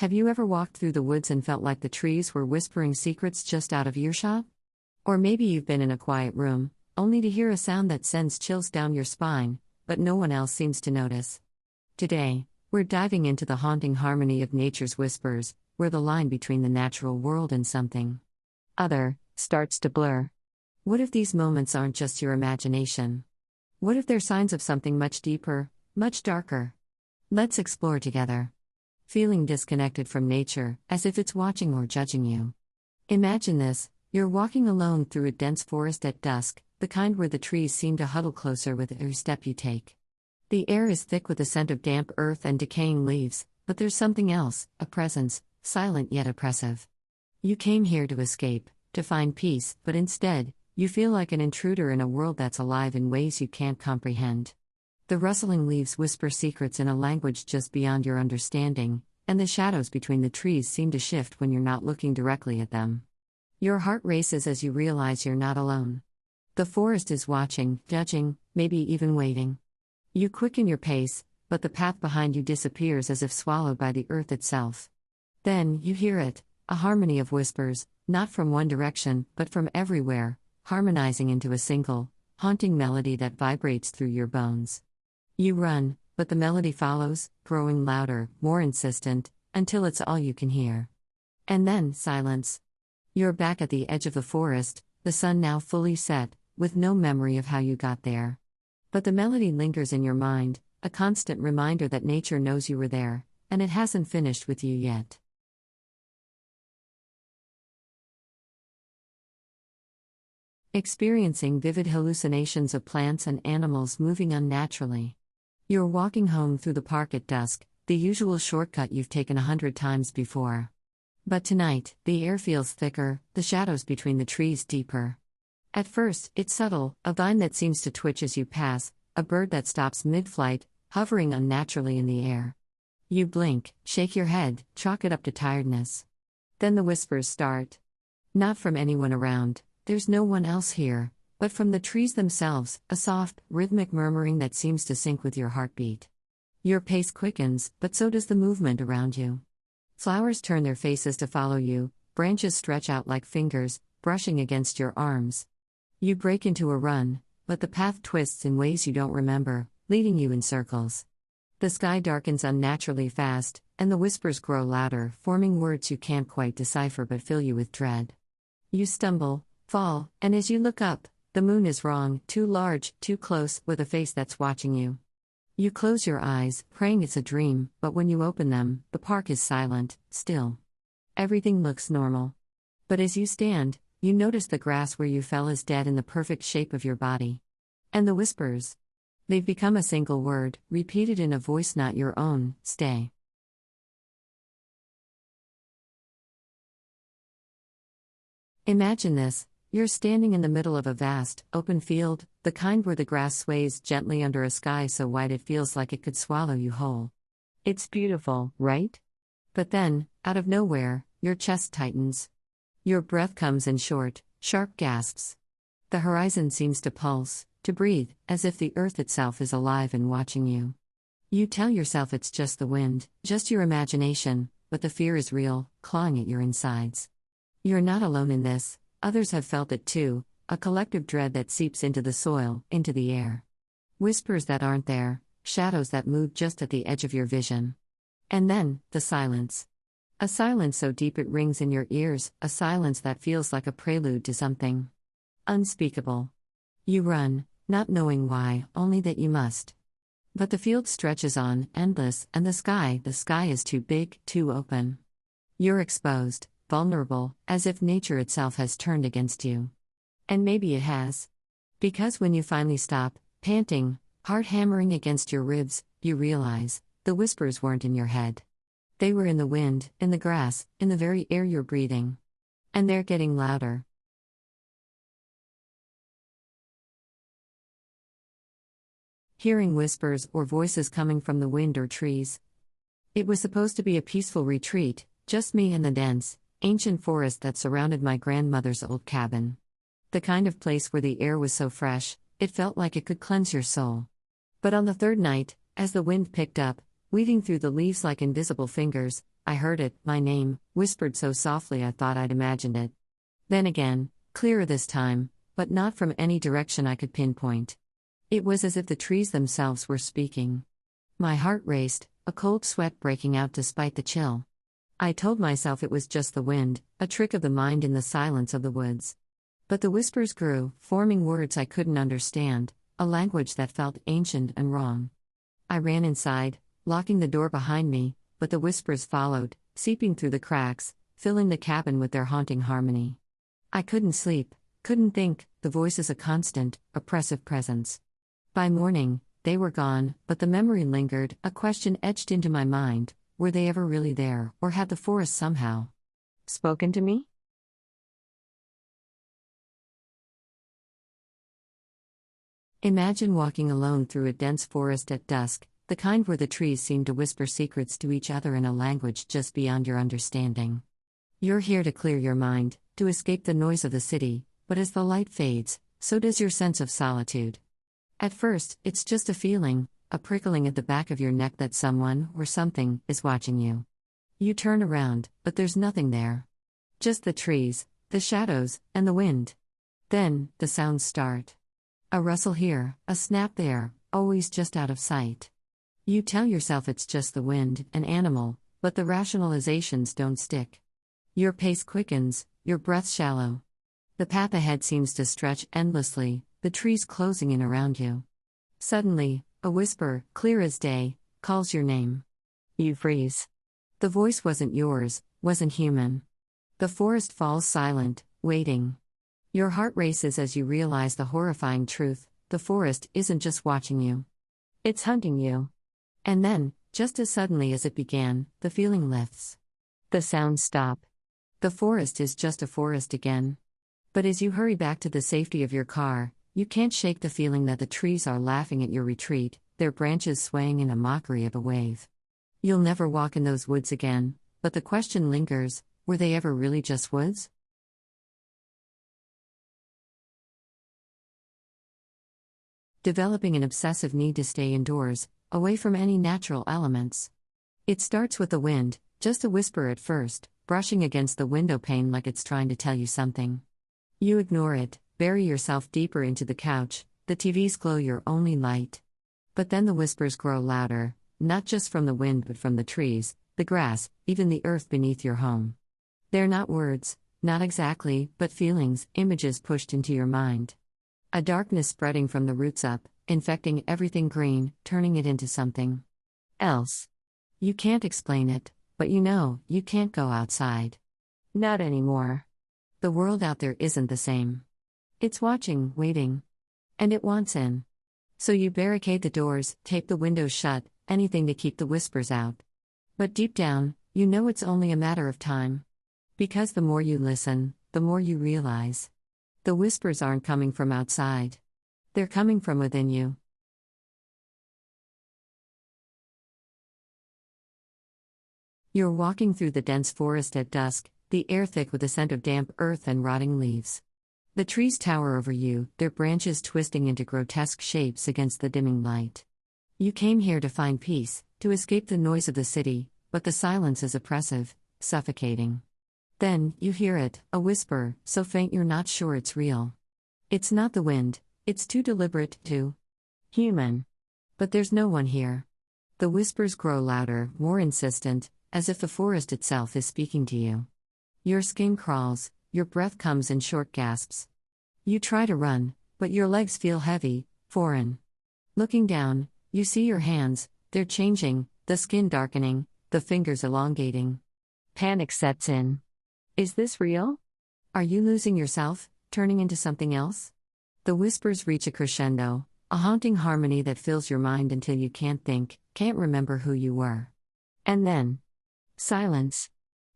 Have you ever walked through the woods and felt like the trees were whispering secrets just out of earshot? Or maybe you've been in a quiet room, only to hear a sound that sends chills down your spine, but no one else seems to notice. Today, we're diving into the haunting harmony of nature's whispers, where the line between the natural world and something other starts to blur. What if these moments aren't just your imagination? What if they're signs of something much deeper, much darker? Let's explore together. Feeling disconnected from nature, as if it's watching or judging you. Imagine this: you're walking alone through a dense forest at dusk, the kind where the trees seem to huddle closer with every step you take. The air is thick with the scent of damp earth and decaying leaves, but there's something else, a presence, silent yet oppressive. You came here to escape, to find peace, but instead, you feel like an intruder in a world that's alive in ways you can't comprehend. The rustling leaves whisper secrets in a language just beyond your understanding, and the shadows between the trees seem to shift when you're not looking directly at them. Your heart races as you realize you're not alone. The forest is watching, judging, maybe even waiting. You quicken your pace, but the path behind you disappears as if swallowed by the earth itself. Then, you hear it, a harmony of whispers, not from one direction, but from everywhere, harmonizing into a single, haunting melody that vibrates through your bones. You run, but the melody follows, growing louder, more insistent, until it's all you can hear. And then, silence. You're back at the edge of the forest, the sun now fully set, with no memory of how you got there. But the melody lingers in your mind, a constant reminder that nature knows you were there, and it hasn't finished with you yet. Experiencing vivid hallucinations of plants and animals moving unnaturally. You're walking home through the park at dusk, the usual shortcut you've taken 100 times before. But tonight, the air feels thicker, the shadows between the trees deeper. At first, it's subtle, a vine that seems to twitch as you pass, a bird that stops mid-flight, hovering unnaturally in the air. You blink, shake your head, chalk it up to tiredness. Then the whispers start. Not from anyone around, there's no one else here, but from the trees themselves, a soft, rhythmic murmuring that seems to sync with your heartbeat. Your pace quickens, but so does the movement around you. Flowers turn their faces to follow you, branches stretch out like fingers, brushing against your arms. You break into a run, but the path twists in ways you don't remember, leading you in circles. The sky darkens unnaturally fast, and the whispers grow louder, forming words you can't quite decipher but fill you with dread. You stumble, fall, and as you look up, the moon is wrong, too large, too close, with a face that's watching you. You close your eyes, praying it's a dream, but when you open them, the park is silent, still. Everything looks normal. But as you stand, you notice the grass where you fell is dead in the perfect shape of your body. And the whispers. They've become a single word, repeated in a voice not your own: stay. Imagine this: you're standing in the middle of a vast, open field, the kind where the grass sways gently under a sky so wide it feels like it could swallow you whole. It's beautiful, right? But then, out of nowhere, your chest tightens. Your breath comes in short, sharp gasps. The horizon seems to pulse, to breathe, as if the earth itself is alive and watching you. You tell yourself it's just the wind, just your imagination, but the fear is real, clawing at your insides. You're not alone in this. Others have felt it too, a collective dread that seeps into the soil, into the air. Whispers that aren't there, shadows that move just at the edge of your vision. And then, the silence. A silence so deep it rings in your ears, a silence that feels like a prelude to something unspeakable. You run, not knowing why, only that you must. But the field stretches on, endless, and the sky is too big, too open. You're exposed, vulnerable, as if nature itself has turned against you. And maybe it has. Because when you finally stop, panting, heart hammering against your ribs, you realize, the whispers weren't in your head. They were in the wind, in the grass, in the very air you're breathing. And they're getting louder. Hearing whispers or voices coming from the wind or trees. It was supposed to be a peaceful retreat, just me and the dense, ancient forest that surrounded my grandmother's old cabin. The kind of place where the air was so fresh, it felt like it could cleanse your soul. But on the third night, as the wind picked up, weaving through the leaves like invisible fingers, I heard it, my name, whispered so softly I thought I'd imagined it. Then again, clearer this time, but not from any direction I could pinpoint. It was as if the trees themselves were speaking. My heart raced, a cold sweat breaking out despite the chill. I told myself it was just the wind, a trick of the mind in the silence of the woods. But the whispers grew, forming words I couldn't understand, a language that felt ancient and wrong. I ran inside, locking the door behind me, but the whispers followed, seeping through the cracks, filling the cabin with their haunting harmony. I couldn't sleep, couldn't think, the voices a constant, oppressive presence. By morning, they were gone, but the memory lingered, a question etched into my mind: were they ever really there, or had the forest somehow spoken to me? Imagine walking alone through a dense forest at dusk, the kind where the trees seem to whisper secrets to each other in a language just beyond your understanding. You're here to clear your mind, to escape the noise of the city, but as the light fades, so does your sense of solitude. At first, it's just a feeling, a prickling at the back of your neck that someone, or something, is watching you. You turn around, but there's nothing there. Just the trees, the shadows, and the wind. Then, the sounds start. A rustle here, a snap there, always just out of sight. You tell yourself it's just the wind, an animal, but the rationalizations don't stick. Your pace quickens, your breath shallow. The path ahead seems to stretch endlessly, the trees closing in around you. Suddenly, a whisper, clear as day, calls your name. You freeze. The voice wasn't yours, wasn't human. The forest falls silent, waiting. Your heart races as you realize the horrifying truth: the forest isn't just watching you. It's hunting you. And then, just as suddenly as it began, the feeling lifts. The sounds stop. The forest is just a forest again. But as you hurry back to the safety of your car, you can't shake the feeling that the trees are laughing at your retreat, their branches swaying in a mockery of a wave. You'll never walk in those woods again, but the question lingers: were they ever really just woods? Developing an obsessive need to stay indoors, away from any natural elements. It starts with the wind, just a whisper at first, brushing against the window pane like it's trying to tell you something. You ignore it, bury yourself deeper into the couch, the TV's glow your only light. But then the whispers grow louder, not just from the wind but from the trees, the grass, even the earth beneath your home. They're not words, not exactly, but feelings, images pushed into your mind. A darkness spreading from the roots up, infecting everything green, turning it into something else. You can't explain it, but you know, you can't go outside. Not anymore. The world out there isn't the same. It's watching, waiting. And it wants in. So you barricade the doors, tape the windows shut, anything to keep the whispers out. But deep down, you know it's only a matter of time. Because the more you listen, the more you realize. The whispers aren't coming from outside. They're coming from within you. You're walking through the dense forest at dusk, the air thick with the scent of damp earth and rotting leaves. The trees tower over you, their branches twisting into grotesque shapes against the dimming light. You came here to find peace, to escape the noise of the city, but the silence is oppressive, suffocating. Then, you hear it, a whisper, so faint you're not sure it's real. It's not the wind, it's too deliberate, too human. But there's no one here. The whispers grow louder, more insistent, as if the forest itself is speaking to you. Your skin crawls, your breath comes in short gasps. You try to run, but your legs feel heavy, foreign. Looking down, you see your hands, they're changing, the skin darkening, the fingers elongating. Panic sets in. Is this real? Are you losing yourself, turning into something else? The whispers reach a crescendo, a haunting harmony that fills your mind until you can't think, can't remember who you were. And then, silence.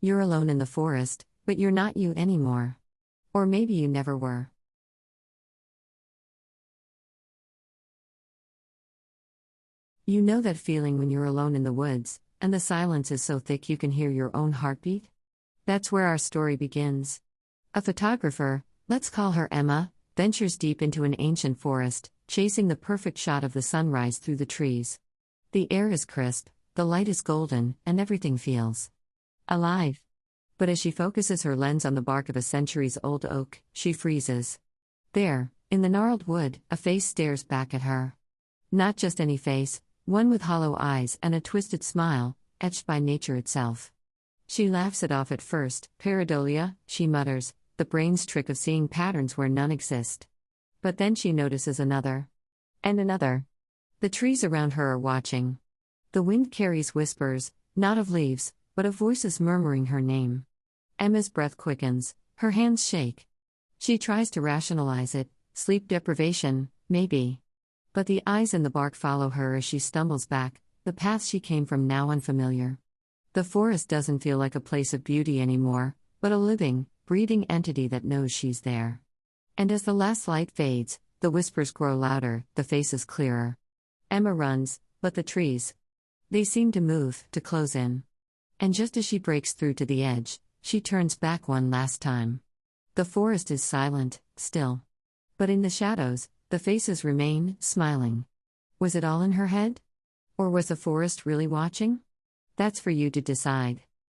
You're alone in the forest, but you're not you anymore. Or maybe you never were. You know that feeling when you're alone in the woods, and the silence is so thick you can hear your own heartbeat? That's where our story begins. A photographer, let's call her Emma, ventures deep into an ancient forest, chasing the perfect shot of the sunrise through the trees. The air is crisp, the light is golden, and everything feels alive. But as she focuses her lens on the bark of a centuries-old oak, she freezes. There, in the gnarled wood, a face stares back at her. Not just any face, one with hollow eyes and a twisted smile, etched by nature itself. She laughs it off at first. Pareidolia, she mutters, the brain's trick of seeing patterns where none exist. But then she notices another. And another. The trees around her are watching. The wind carries whispers, not of leaves, but of voices murmuring her name. Emma's breath quickens, her hands shake. She tries to rationalize it, sleep deprivation, maybe. But the eyes in the bark follow her as she stumbles back, the path she came from now unfamiliar. The forest doesn't feel like a place of beauty anymore, but a living, breathing entity that knows she's there. And as the last light fades, the whispers grow louder, the faces clearer. Emma runs, but the trees. They seem to move, to close in. And just as she breaks through to the edge, she turns back one last time. The forest is silent, still. But in the shadows, the faces remain, smiling. Was it all in her head? Or was the forest really watching? That's for you to decide.